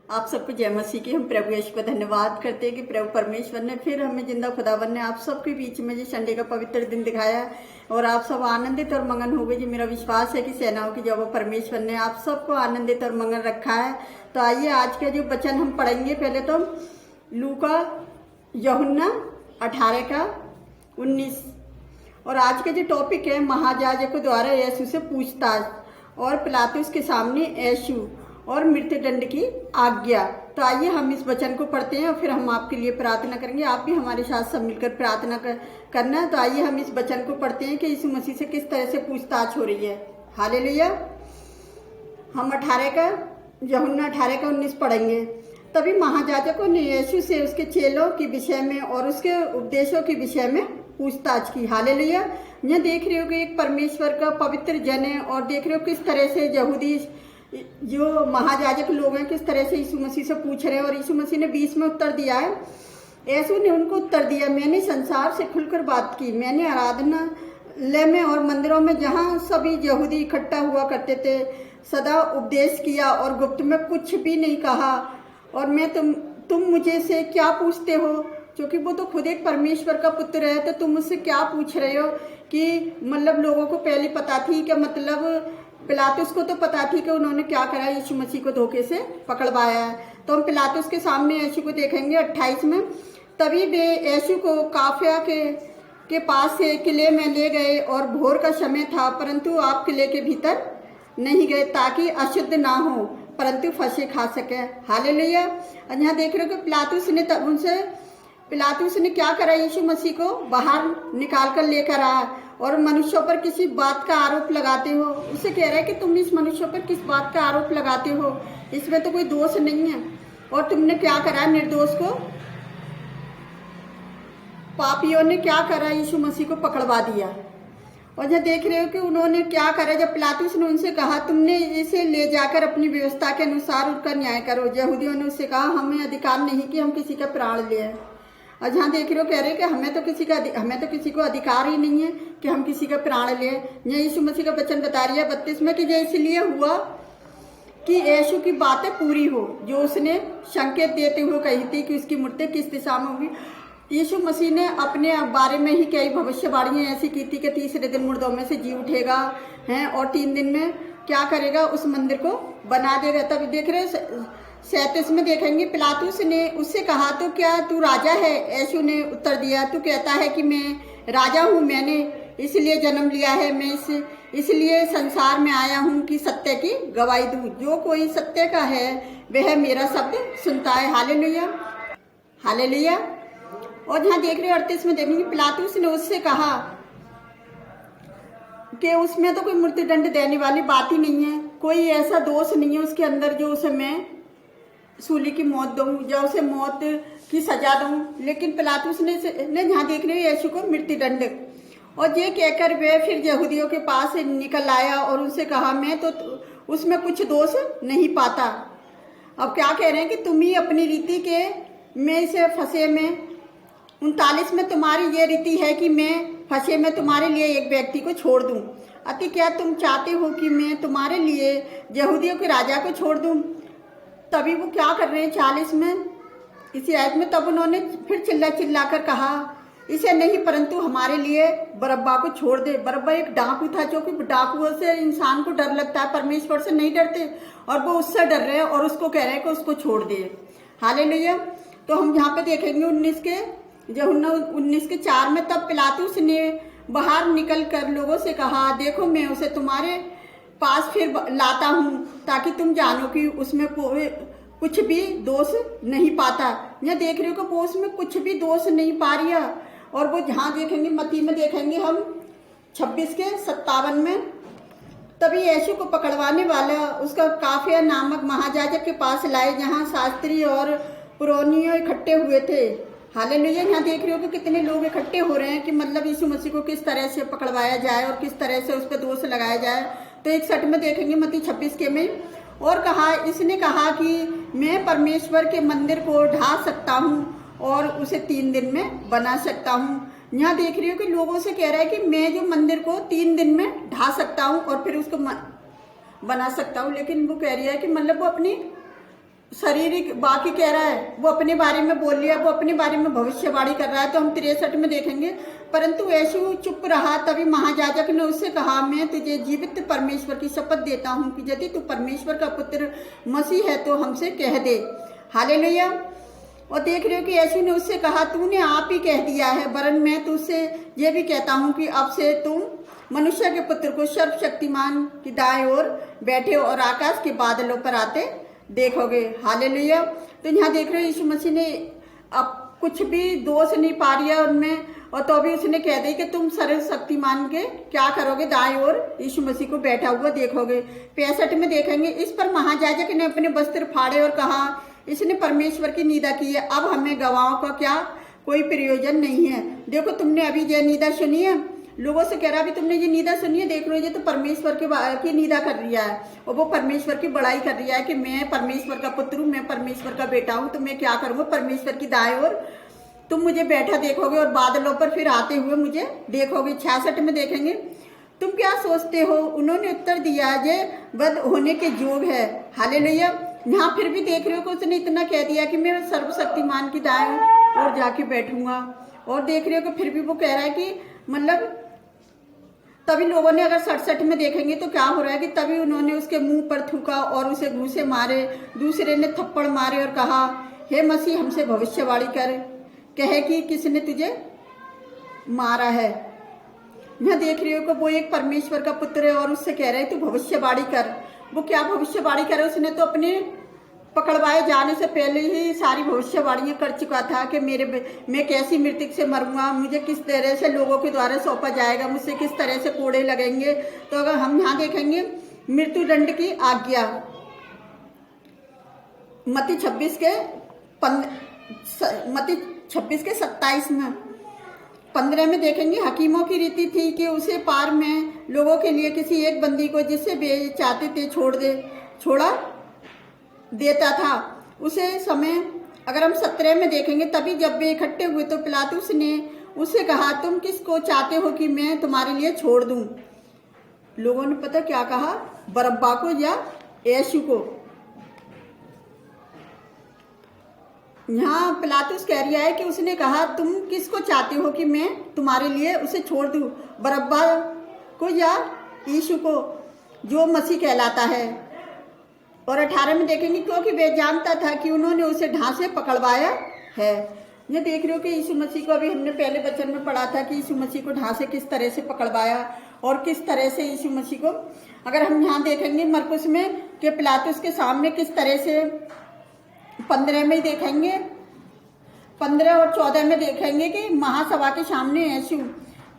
आप सबको जय मसीह की। हम प्रभु यीशु का धन्यवाद करते हैं कि प्रभु परमेश्वर ने फिर हमें जिंदा खुदावन ने आप सबके बीच में जो संडे का पवित्र दिन दिखाया है और आप सब आनंदित और मगन हो गए। जी मेरा विश्वास है कि सेनाओं की जब परमेश्वर ने आप सबको आनंदित और मगन रखा है। तो आइए आज का जो वचन हम पढ़ेंगे, पहले तो लूका यूहन्ना 18 का 19। और आज का जो टॉपिक है महायाजकों द्वारा यीशु से पूछताछ और पिलातुस के सामने यीशु और मृत्युदंड की आज्ञा। तो आइए हम इस वचन को पढ़ते हैं और फिर हम आपके लिए प्रार्थना करेंगे। आप भी हमारे साथ सब मिलकर प्रार्थना करना है। तो आइए हम इस वचन को पढ़ते हैं कि यीशु मसीह से किस तरह से पूछताछ हो रही है। हालेलुया। हम यूहन्ना 18 का 19 पढ़ेंगे। तभी महायाजकों ने यीशु से उसके चेलों के विषय में और उसके उपदेशों के विषय में पूछताछ की। हालेलुया। यह देख रहे हो कि एक परमेश्वर का पवित्र जन है और देख रहे हो किस तरह से यहूदी जो महायाजक लोग हैं किस तरह से यीशु मसीह से पूछ रहे हैं। और यीशु मसीह ने 20 में उत्तर दिया है। यीशु ने उनको उत्तर दिया, मैंने संसार से खुलकर बात की। मैंने आराधनालय में और मंदिरों में जहाँ सभी यहूदी इकट्ठा हुआ करते थे सदा उपदेश किया और गुप्त में कुछ भी नहीं कहा। और मैं तुम मुझे से क्या पूछते हो? क्योंकि वो तो खुद एक परमेश्वर का पुत्र है, तो तुम मुझसे क्या पूछ रहे हो? कि मतलब लोगों को पहले पता थी कि मतलब पिलातुस को तो पता थी कि उन्होंने क्या करा, यीशु मसीह को धोखे से पकड़वाया है। तो हम पिलातुस के सामने यीशु को देखेंगे 28 में। तभी वे यीशु को काफिया के पास से किले में ले गए और भोर का समय था, परंतु आप किले के भीतर नहीं गए ताकि अशुद्ध ना हो परंतु फंसे खा सके। हालेलुया। यहाँ देख रहे हो कि पिलातुस ने क्या करा, यीशु मसीह को बाहर निकाल कर लेकर आया और मनुष्यों पर किसी बात का आरोप लगाते हो। उसे कह रहा है कि तुम इस मनुष्यों पर किस बात का आरोप लगाते हो, इसमें तो कोई दोष नहीं है। और तुमने क्या करा, निर्दोष को, पापियों ने क्या करा, यीशु मसीह को पकड़वा दिया। और जब देख रहे हो कि उन्होंने क्या करा, जब पिलातुस ने उनसे कहा तुमने इसे ले जाकर अपनी व्यवस्था के अनुसार उसका न्याय करो। यहूदियों ने उससे कहा हमें अधिकार नहीं कि हम किसी का प्राण ले। और जहाँ देख रहे हो कह रहे हैं कि हमें तो किसी को अधिकार ही नहीं है कि हम किसी का प्राण लें। यह यीशु मसीह का वचन बता रही है 32 में कि ये इसलिए हुआ कि यीशु की बातें पूरी हो जो उसने संकेत देते हुए कही थी कि उसकी मृत्यु किस दिशा में होगी। यीशु मसीह ने अपने बारे में ही कई भविष्यवाणियां ऐसी की थी कि तीसरे दिन मुर्दों में से जी उठेगा हैं और 3 दिन में क्या करेगा, उस मंदिर को बना देगा। तब देख रहे 37 में देखेंगे, पिलातुस ने उससे कहा तो क्या तू राजा है? यीशु ने उत्तर दिया, तू कहता है कि मैं राजा हूँ। मैंने इसलिए जन्म लिया है, मैं इसलिए संसार में आया हूँ कि सत्य की गवाही दूँ। जो कोई सत्य का है वह मेरा शब्द सुनता है। Hallelujah, hallelujah. और यहाँ देख रहे 38 में देखेंगे, पिलातुस ने उससे कहा कि उसमें तो कोई मृत्युदंड देने वाली बात ही नहीं है, कोई ऐसा दोष नहीं है उसके अंदर जो उसे मैं सूली की मौत दूं या उसे मौत की सजा दूं। लेकिन पिलातुस ने यहाँ देख रहे यीशु को मृत्युदंड। और ये कहकर वे फिर यहूदियों के पास निकल आया और उनसे कहा मैं तो उसमें कुछ दोष नहीं पाता। अब क्या कह रहे हैं कि तुम ही अपनी रीति के में से फंसे में 39 में तुम्हारी ये रीति है कि मैं फंसे में तुम्हारे लिए एक व्यक्ति को छोड़ दूं। अति क्या तुम चाहते हो कि मैं तुम्हारे लिए यहूदियों के राजा को छोड़ दूं? तभी वो क्या कर रहे हैं 40 में इसी आयत में, तब उन्होंने फिर चिल्ला कर कहा इसे नहीं परंतु हमारे लिए बरब्बा को छोड़ दे। बरब्बा एक डाकू था, जो कि डाकुओं से इंसान को डर लगता है, परमेश्वर से नहीं डरते, और वो उससे डर रहे हैं और उसको कह रहे हैं कि उसको छोड़ दे। हालेलुया। तो हम यहाँ पे देखेंगे 19 के 4 में, तब पिलातुस ने बाहर निकल कर लोगों से कहा देखो मैं उसे तुम्हारे पास फिर लाता हूँ ताकि तुम जानो कि उसमें कुछ भी दोष नहीं पाता। यह देख रहे हो कि वो उसमें कुछ भी दोष नहीं पा रही है। और वो जहाँ देखेंगे मत्ती में देखेंगे हम 26 के 57 में, तभी यीशु को पकड़वाने वाला उसका काफिया नामक महायाजक के पास लाए जहाँ शास्त्री और पुरोनियों इकट्ठे हुए थे। हालेलुया। यहाँ देख रहे हो कि कितने लोग इकट्ठे हो रहे हैं कि मतलब यीशु मसीह को किस तरह से पकड़वाया जाए और किस तरह से उस पर दोष लगाया जाए। तो 61 में देखेंगे मत्ती 26 के में, और इसने कहा कि मैं परमेश्वर के मंदिर को ढा सकता हूँ और उसे 3 दिन में बना सकता हूँ। यहाँ देख रही हो कि लोगों से कह रहा है कि मैं जो मंदिर को 3 दिन में ढा सकता हूँ और फिर उसको बना सकता हूँ। लेकिन वो कह रही है कि मतलब वो अपनी शारीरिक बाकी कह रहा है, वो अपने बारे में बोल लिया, वो अपने बारे में भविष्यवाणी कर रहा है, तो हम 63 में देखेंगे। परंतु यीशु चुप रहा। तभी महायाजक ने उससे कहा, मैं तुझे जीवित परमेश्वर की शपथ देता हूँ कि यदि तू परमेश्वर का पुत्र मसीह है तो हमसे कह दे। हालेलुया। और देख रहे हो कि यीशु ने उससे कहा, तूने आप ही कह दिया है, वरन मैं तुझसे ये भी कहता हूँ कि अब से तुम मनुष्य के पुत्र को सर्वशक्तिमान की दाएं ओर बैठे और आकाश के बादलों पर आते देखोगे। हालेलुया। तो यहाँ देख रहे हो यीशु मसीह ने अब कुछ भी दोष नहीं पा रहा उनमें, और तो अभी उसने कह दी कि तुम सर्वशक्तिमान के क्या करोगे, दाएं ओर यीशु मसीह को बैठा हुआ देखोगे। 65 में देखेंगे, इस पर महायाजक ने अपने वस्त्र फाड़े और कहा, इसने परमेश्वर की निंदा की है, अब हमें गवाहों का क्या कोई प्रयोजन नहीं है। देखो तुमने अभी ये निंदा सुनी है, लोगों से कह रहा अभी तुमने ये निंदा सुनी है, देख लो ये तो परमेश्वर की निंदा कर रही है, और वो परमेश्वर की बड़ाई कर रही है कि मैं परमेश्वर का पुत्र हूँ, मैं परमेश्वर का बेटा हूँ, तो मैं क्या करूँगा, परमेश्वर की दाएं ओर तुम मुझे बैठा देखोगे और बादलों पर फिर आते हुए मुझे देखोगे। 66 में देखेंगे, तुम क्या सोचते हो? उन्होंने उत्तर दिया, ये वध होने के योग है। हालेलुया। यहाँ फिर भी देख रहे हो कि उसने इतना कह दिया कि मैं सर्वशक्तिमान की दाएं ओर जाके बैठूंगा, और देख रहे हो कि फिर भी वो कह रहा है कि मतलब तभी लोगों ने, अगर 67 में देखेंगे तो क्या हो रहा है कि तभी उन्होंने उसके मुंह पर थूका और उसे घूंसे मारे, दूसरे ने थप्पड़ मारे और कहा, हे मसीह हमसे भविष्यवाणी कर, कहे कि किसने तुझे मारा है। यहाँ देख रही हो कि वो एक परमेश्वर का पुत्र है और उससे कह रहे हैं तू भविष्यवाणी कर। वो क्या भविष्यवाणी करे? उसने तो अपने पकड़वाए जाने से पहले ही सारी भविष्यवाणियां कर चुका था कि मैं कैसी मृत्यु से मरूंगा, मुझे किस तरह से लोगों के द्वारा सौंपा जाएगा, मुझसे किस तरह से कोड़े लगेंगे। तो अगर हम यहाँ देखेंगे मृत्यु दंड की आज्ञा, मत्ती 26 के 27 में 15 में देखेंगे, हकीमों की रीति थी कि उसे पार में लोगों के लिए किसी एक बंदी को जिससे वे चाहते थे छोड़ा देता था। उसे समय अगर हम 17 में देखेंगे, तभी जब वे इकट्ठे हुए तो पिलातुस ने उससे कहा, तुम किसको चाहते हो कि मैं तुम्हारे लिए छोड़ दूं? लोगों ने पता क्या कहा, बरअब्बा को या यीशु को। यहाँ पिलातुस कह रहा है कि उसने कहा, तुम किसको चाहते हो कि मैं तुम्हारे लिए उसे छोड़ दूं, बरअब्बा को या यीशु को जो मसीह कहलाता है। और 18 में देखेंगे, क्योंकि वे जानता था कि उन्होंने उसे ढांसे पकड़वाया है। ये देख रहे हो कि यीशु मसीह को अभी हमने पहले वचन में पढ़ा था कि यीशु मसीह को ढांसे किस तरह से पकड़वाया और किस तरह से यीशु मसीह को, अगर हम यहाँ देखेंगे मरकुस में कि पिलातुस के सामने किस तरह से 15 में देखेंगे, 15 और 14 में देखेंगे कि महासभा के सामने यीशु।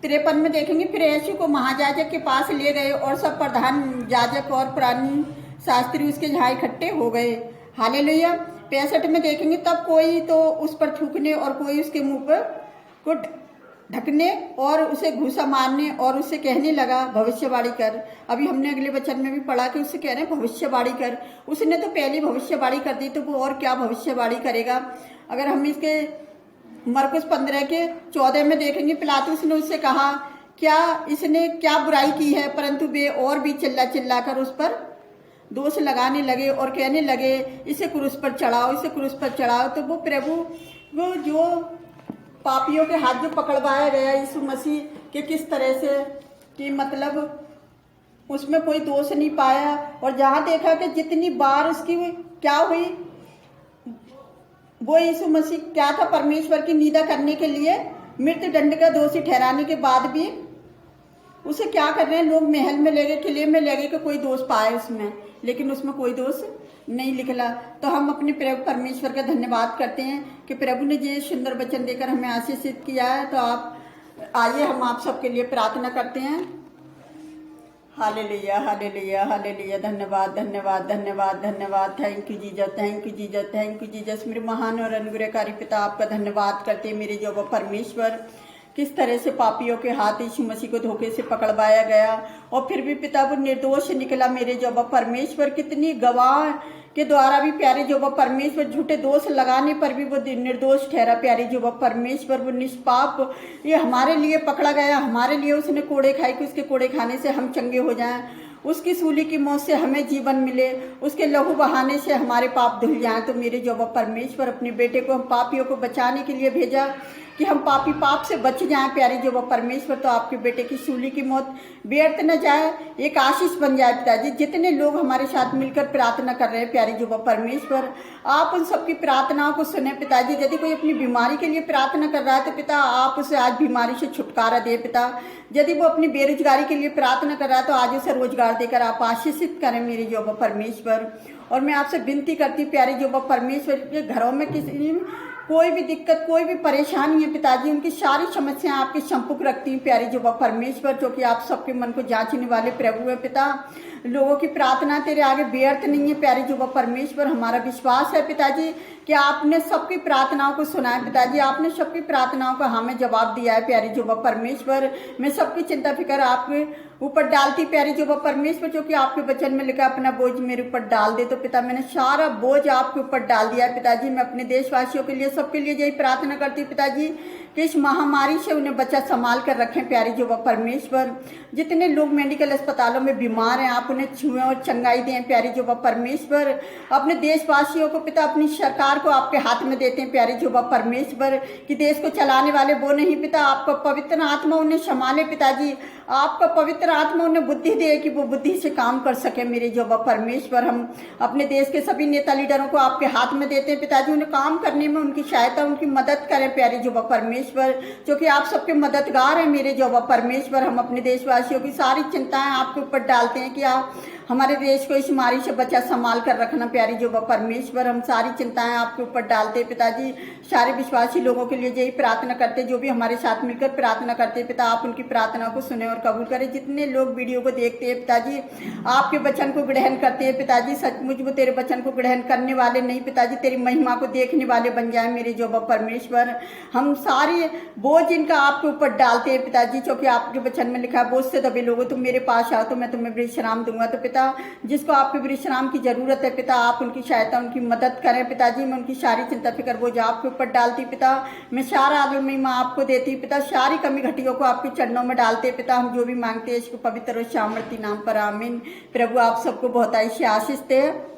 53 में देखेंगे, फिर यीशु को महायाजक के पास ले गए और सब प्रधान याजक और पुरानी शास्त्री उसके यहाँ इकट्ठे हो गए। हालेलुया। 65 में देखेंगे, तब कोई तो उस पर थूकने और कोई उसके मुंह पर को ढकने और उसे घूसा मारने और उससे कहने लगा, भविष्यवाणी कर। अभी हमने अगले वचन में भी पढ़ा कि उससे कह रहे हैं भविष्यवाणी कर। उसने तो पहली भविष्यवाणी कर दी, तो वो और क्या भविष्यवाणी करेगा। अगर हम इसके मरकुस 15 के 14 में देखेंगे, पिलातुस ने उससे कहा, क्या इसने क्या बुराई की है? परंतु वे और भी चिल्ला कर उस पर दोष लगाने लगे और कहने लगे, इसे क्रूस पर चढ़ाओ, इसे क्रूस पर चढ़ाओ। तो वो प्रभु, वो जो पापियों के हाथ जो पकड़वाया गया यीशु मसीह के, किस तरह से कि मतलब उसमें कोई दोष नहीं पाया। और जहाँ देखा कि जितनी बार उसकी क्या हुई, वो यीशु मसीह क्या था, परमेश्वर की निंदा करने के लिए मृत्यु दंड का दोषी ठहराने के बाद भी उसे क्या कर रहे हैं लोग, महल में ले गए, किले में ले गए कि कोई दोष पाए उसमें, लेकिन उसमें कोई दोष नहीं निकला। तो हम अपने प्रभु परमेश्वर का धन्यवाद करते हैं कि प्रभु ने ये सुंदर वचन देकर हमें आशीषित किया है। तो आप आइए, हम आप सबके लिए प्रार्थना करते हैं। Hallelujah, hallelujah, hallelujah. धन्यवाद, धन्यवाद, धन्यवाद, धन्यवाद। Thank you Jesus, thank you Jesus, thank you Jesus. मेरे महान और अनुग्रहकारी पिता, आपका धन्यवाद करते हैं मेरे जो परमेश्वर, किस तरह से पापियों के हाथ यीशु मसीह को धोखे से पकड़वाया गया और फिर भी पिता वो निर्दोष निकला मेरे जो परमेश्वर। कितनी गवाह के द्वारा भी प्यारे जो परमेश्वर, झूठे दोष लगाने पर भी वो निर्दोष ठहरा प्यारे जो परमेश्वर, वो निष्पाप ये हमारे लिए पकड़ा गया, हमारे लिए उसने कोड़े खाए कि उसके कोड़े खाने से हम चंगे हो जाएं। उसकी सूली की मौत से हमें जीवन मिले, उसके लहू बहाने से हमारे पाप धुल जाएं। तो मेरे जो परमेश्वर अपने बेटे को हम पापियों को बचाने के लिए भेजा कि हम पापी पाप से बच जाएं प्यारे जो परमेश्वर। तो आपके बेटे की सूली की मौत व्यर्थ न जाए, एक आशीष बन जाए पिताजी। जितने लोग हमारे साथ मिलकर प्रार्थना कर रहे हैं प्यारे जो परमेश्वर, आप उन सबकी प्रार्थनाओं को सुने पिताजी। यदि कोई अपनी बीमारी के लिए प्रार्थना कर रहा है तो पिता आप उसे आज बीमारी से छुटकारा दे पिता। यदि वो अपनी बेरोजगारी के लिए प्रार्थना कर रहा है तो आज उसे रोजगार देकर आप आशीषित करें मेरे जो परमेश्वर। और मैं आपसे विनती करती प्यारे जो परमेश्वर के घरों में किसी कोई भी दिक्कत कोई भी परेशानी है पिताजी, उनकी सारी समस्याएं आपके संपुख रखती हैं प्यारे जो परमेश्वर, जो कि आप सबके मन को जांचने वाले प्रभु है पिता। लोगों की प्रार्थना तेरे आगे व्यर्थ नहीं है प्यारे जो परमेश्वर। हमारा विश्वास है पिताजी कि आपने सबकी प्रार्थनाओं को सुना है पिताजी, आपने सबकी प्रार्थनाओं का हमें जवाब दिया है प्यारे जो परमेश्वर। मैं सबकी चिंता फिक्र आपके ऊपर डालती प्यारे जो परमेश्वर, जो कि आपके वचन में लिखा अपना बोझ मेरे ऊपर डाल दे। तो पिता मैंने सारा बोझ आपके ऊपर डाल दिया है पिताजी। मैं अपने देशवासियों के लिए सबके लिए यही प्रार्थना करती हूँ पिताजी कि इस महामारी से उन्हें बच्चा संभाल कर रखें प्यारे जो परमेश्वर। जितने लोग मेडिकल अस्पतालों में बीमार हैं आप उन्हें छुएं और चंगाई दें प्यारे जो परमेश्वर। अपने देशवासियों को पिता अपनी सरकार को आपके हाथ में देते हैं प्यारे जो परमेश्वर, कि देश को चलाने वाले वो नहीं पिता, आपका पवित्र आत्मा उन्हें संभाले पिताजी। आपका पवित्र आत्मा उन्हें बुद्धि दे कि वो बुद्धि से काम कर सके मेरे जो परमेश्वर। हम अपने देश के सभी नेता लीडरों को आपके हाथ में देते हैं पिताजी, उन्हें काम करने में उनकी सहायता उनकी मदद करें प्यारे जो परमेश्वर, क्योंकि आप सबके मददगार हैं मेरे जो परमेश्वर। हम अपने देशवासियों की सारी चिंताएं आपके ऊपर डालते हैं कि आप हमारे देश को इस बीमारी से बचा संभाल कर रखना प्यारी जो परमेश्वर। हम सारी चिंताएं आपके ऊपर डालते हैं पिताजी। सारे विश्वासी लोगों के लिए यही प्रार्थना करते जो भी हमारे साथ मिलकर प्रार्थना करते हैं पिता, आप उनकी प्रार्थना को सुने और कबूल करें। जितने लोग वीडियो को देखते हैं पिताजी, आपके वचन को ग्रहण करते हैं पिताजी, सचमुच वो तेरे वचन को ग्रहण करने वाले नहीं पिताजी, तेरी महिमा को देखने वाले बन जाए मेरे जो परमेश्वर। हम सारे बोझ इनका आपके ऊपर डालते हैं पिताजी, क्योंकि आपके वचन में लिखा है बोझ से दबे लोगों तुम मेरे पास आओ तो मैं तुम्हें विश्राम दूंगा। तो पिता जिसको आपके विश्राम की जरूरत है पिता, आप उनकी सहायता उनकी मदद करें पिताजी। मैं उनकी सारी चिंता फिक्र बोझ आपके ऊपर डालती पिता, मैं सारा आदर महिमा आपको देती पिता, सारी कमी घटियों को आपके चरणों में डालते पिता। हम जो भी मांगते हैं इसको पवित्र और सामर्थी नाम पर आमीन। प्रभु आप सबको बहुत ऐसी आशीष दे।